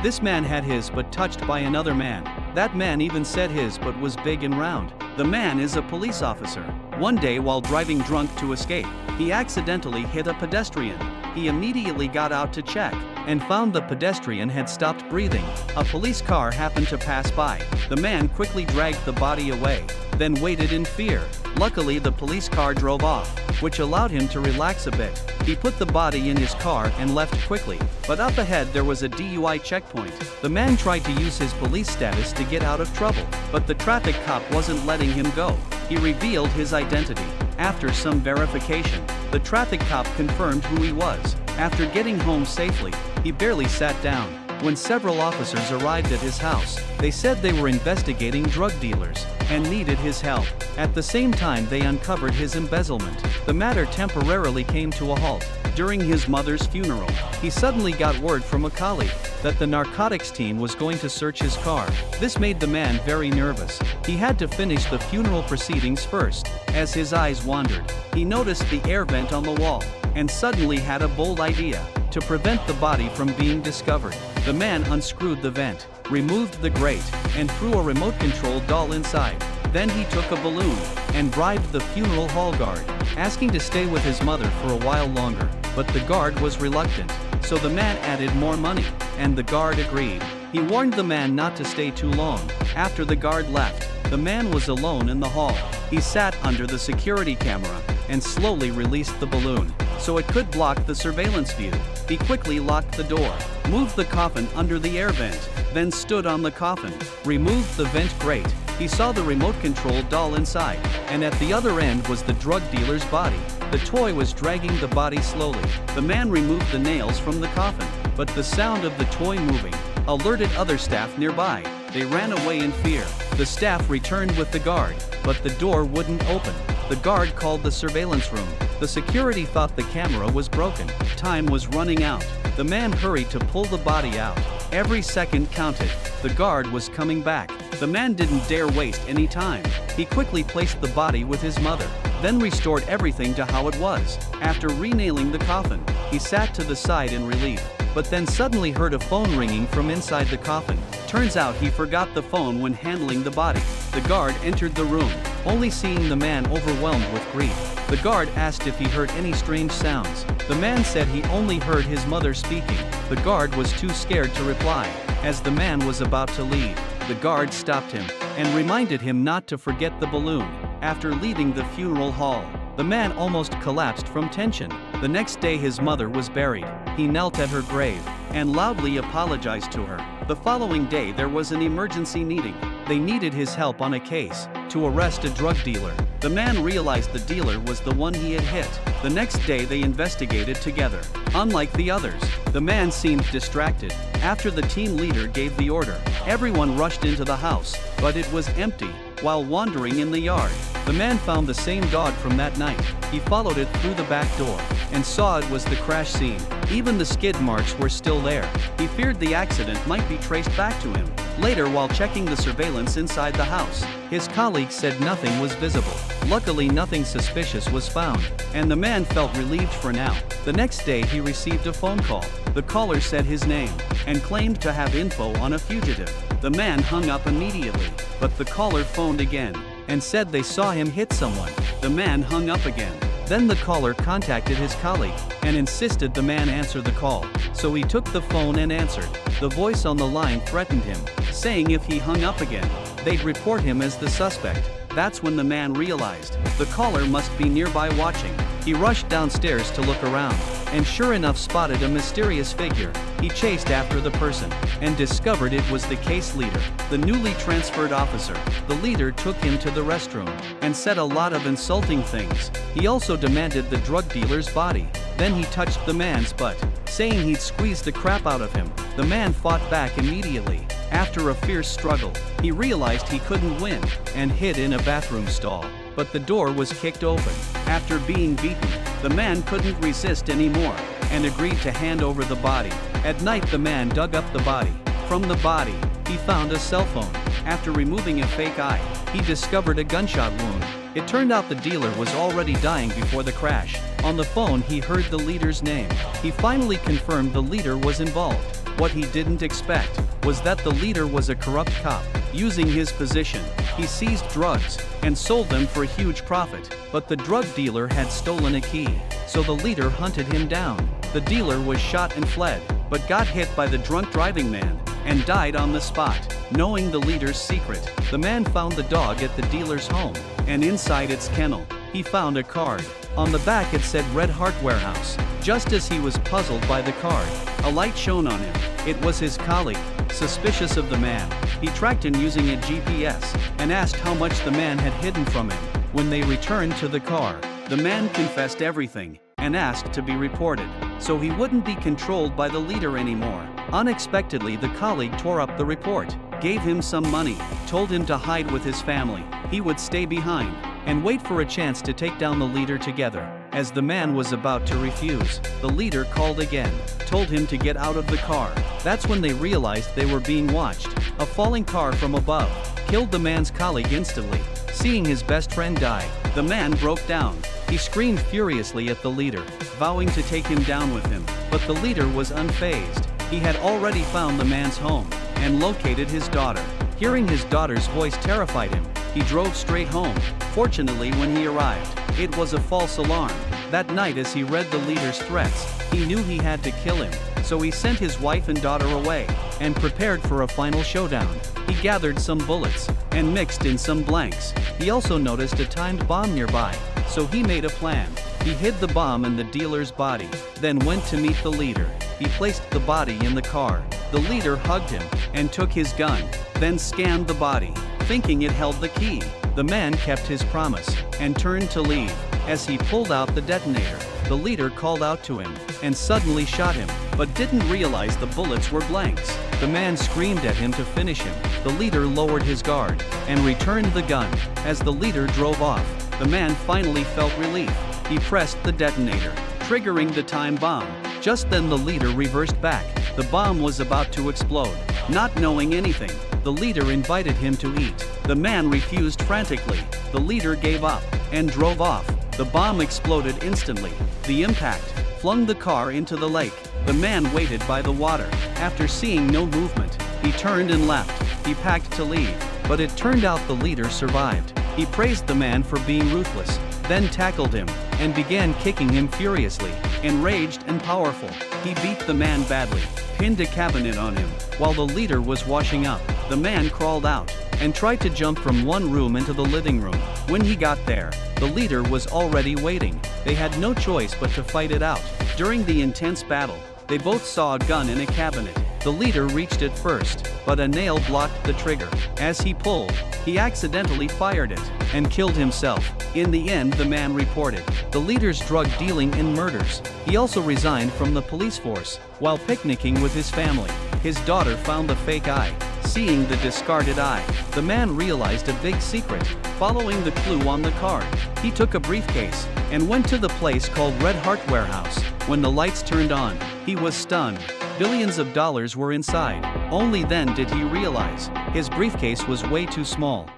This man had his but touched by another man. That man even said his but was big and round. The man is a police officer. One day while driving drunk to escape, he accidentally hit a pedestrian. He immediately got out to check and found the pedestrian had stopped breathing. A police car happened to pass by. The man quickly dragged the body away, then waited in fear. Luckily the police car drove off, which allowed him to relax a bit. He put the body in his car and left quickly, but up ahead there was a DUI checkpoint. The man tried to use his police status to get out of trouble, but the traffic cop wasn't letting him go. He revealed his identity. After some verification, the traffic cop confirmed who he was. After getting home safely, he barely sat down. When several officers arrived at his house, they said they were investigating drug dealers and needed his help. At the same time they uncovered his embezzlement. The matter temporarily came to a halt. During his mother's funeral, he suddenly got word from a colleague that the narcotics team was going to search his car. This made the man very nervous. He had to finish the funeral proceedings first. As his eyes wandered, he noticed the air vent on the wall and suddenly had a bold idea. To prevent the body from being discovered, the man unscrewed the vent, removed the grate, and threw a remote-controlled doll inside. Then he took a balloon and bribed the funeral hall guard, asking to stay with his mother for a while longer, but the guard was reluctant. So the man added more money, and the guard agreed. He warned the man not to stay too long. After the guard left, the man was alone in the hall. He sat under the security camera and slowly released the balloon, so it could block the surveillance view. He quickly locked the door, moved the coffin under the air vent, then stood on the coffin, removed the vent grate. He saw the remote-controlled doll inside, and at the other end was the drug dealer's body. The toy was dragging the body slowly. The man removed the nails from the coffin, but the sound of the toy moving alerted other staff nearby. They ran away in fear. The staff returned with the guard, but the door wouldn't open. The guard called the surveillance room. The security thought the camera was broken. Time was running out. The man hurried to pull the body out. Every second counted. The guard was coming back. The man didn't dare waste any time. He quickly placed the body with his mother, then restored everything to how it was. After renailing the coffin, he sat to the side in relief, but then suddenly heard a phone ringing from inside the coffin. Turns out he forgot the phone when handling the body. The guard entered the room, only seeing the man overwhelmed with grief. The guard asked if he heard any strange sounds. The man said he only heard his mother speaking. The guard was too scared to reply. As the man was about to leave, the guard stopped him and reminded him not to forget the balloon. After leaving the funeral hall, the man almost collapsed from tension. The next day his mother was buried. He knelt at her grave and loudly apologized to her. The following day there was an emergency meeting. They needed his help on a case to arrest a drug dealer. The man realized the dealer was the one he had hit. The next day they investigated together. Unlike the others, the man seemed distracted. After the team leader gave the order, everyone rushed into the house, but it was empty. While wandering in the yard, the man found the same dog from that night. He followed it through the back door and saw it was the crash scene. Even the skid marks were still there. He feared the accident might be traced back to him. Later, while checking the surveillance inside the house, his colleagues said nothing was visible. Luckily, nothing suspicious was found, and the man felt relieved for now. The next day he received a phone call. The caller said his name and claimed to have info on a fugitive. The man hung up immediately, but the caller phoned again and said they saw him hit someone. The man hung up again. Then the caller contacted his colleague and insisted the man answer the call. So he took the phone and answered. The voice on the line threatened him, saying if he hung up again, they'd report him as the suspect. That's when the man realized the caller must be nearby watching. He rushed downstairs to look around, and sure enough spotted a mysterious figure. He chased after the person, and discovered it was the case leader, the newly transferred officer. The leader took him to the restroom, and said a lot of insulting things. He also demanded the drug dealer's body. Then he touched the man's butt, saying he'd squeeze the crap out of him. The man fought back immediately. After a fierce struggle, he realized he couldn't win, and hid in a bathroom stall. But the door was kicked open. After being beaten, the man couldn't resist anymore, and agreed to hand over the body. At night the man dug up the body. From the body, he found a cell phone. After removing a fake eye, he discovered a gunshot wound. It turned out the dealer was already dying before the crash. On the phone he heard the leader's name. He finally confirmed the leader was involved. What he didn't expect was that the leader was a corrupt cop. Using his position, he seized drugs and sold them for a huge profit. But the drug dealer had stolen a key, so the leader hunted him down. The dealer was shot and fled, but got hit by the drunk driving man and died on the spot. Knowing the leader's secret, the man found the dog at the dealer's home, and inside its kennel, he found a card. On the back it said Red Heart Warehouse. Just as he was puzzled by the card, a light shone on him. It was his colleague. Suspicious of the man, he tracked him using a GPS and asked how much the man had hidden from him. When they returned to the car, the man confessed everything and asked to be reported, so he wouldn't be controlled by the leader anymore. Unexpectedly, the colleague tore up the report, gave him some money, told him to hide with his family. He would stay behind and wait for a chance to take down the leader together. As the man was about to refuse, the leader called again, told him to get out of the car. That's when they realized they were being watched. A falling car from above killed the man's colleague instantly. Seeing his best friend die, the man broke down. He screamed furiously at the leader, vowing to take him down with him. But the leader was unfazed. He had already found the man's home and located his daughter. Hearing his daughter's voice terrified him. He drove straight home. Fortunately, when he arrived, it was a false alarm. That night, as he read the leader's threats, he knew he had to kill him. So he sent his wife and daughter away and prepared for a final showdown. He gathered some bullets and mixed in some blanks. He also noticed a timed bomb nearby, so he made a plan. He hid the bomb in the dealer's body, then went to meet the leader. He placed the body in the car. The leader hugged him and took his gun, then scanned the body, thinking it held the key. The man kept his promise and turned to leave. As he pulled out the detonator, the leader called out to him and suddenly shot him, but didn't realize the bullets were blanks. The man screamed at him to finish him. The leader lowered his guard and returned the gun. As the leader drove off, the man finally felt relief. He pressed the detonator, triggering the time bomb. Just then the leader reversed back. The bomb was about to explode. Not knowing anything, the leader invited him to eat. The man refused frantically. The leader gave up and drove off. The bomb exploded instantly. The impact flung the car into the lake. The man waited by the water. After seeing no movement, he turned and left. He packed to leave, but it turned out the leader survived. He praised the man for being ruthless, then tackled him and began kicking him furiously. Enraged and powerful, he beat the man badly, pinned a cabinet on him. While the leader was washing up, the man crawled out and tried to jump from one room into the living room. When he got there, the leader was already waiting. They had no choice but to fight it out. During the intense battle, they both saw a gun in a cabinet. The leader reached it first, but a nail blocked the trigger. As he pulled, he accidentally fired it and killed himself. In the end, the man reported the leader's drug dealing and murders. He also resigned from the police force while picnicking with his family. His daughter found the fake eye. Seeing the discarded eye, the man realized a big secret. Following the clue on the card, he took a briefcase and went to the place called Red Heart Warehouse. When the lights turned on, he was stunned. Billions of dollars were inside. Only then did he realize his briefcase was way too small.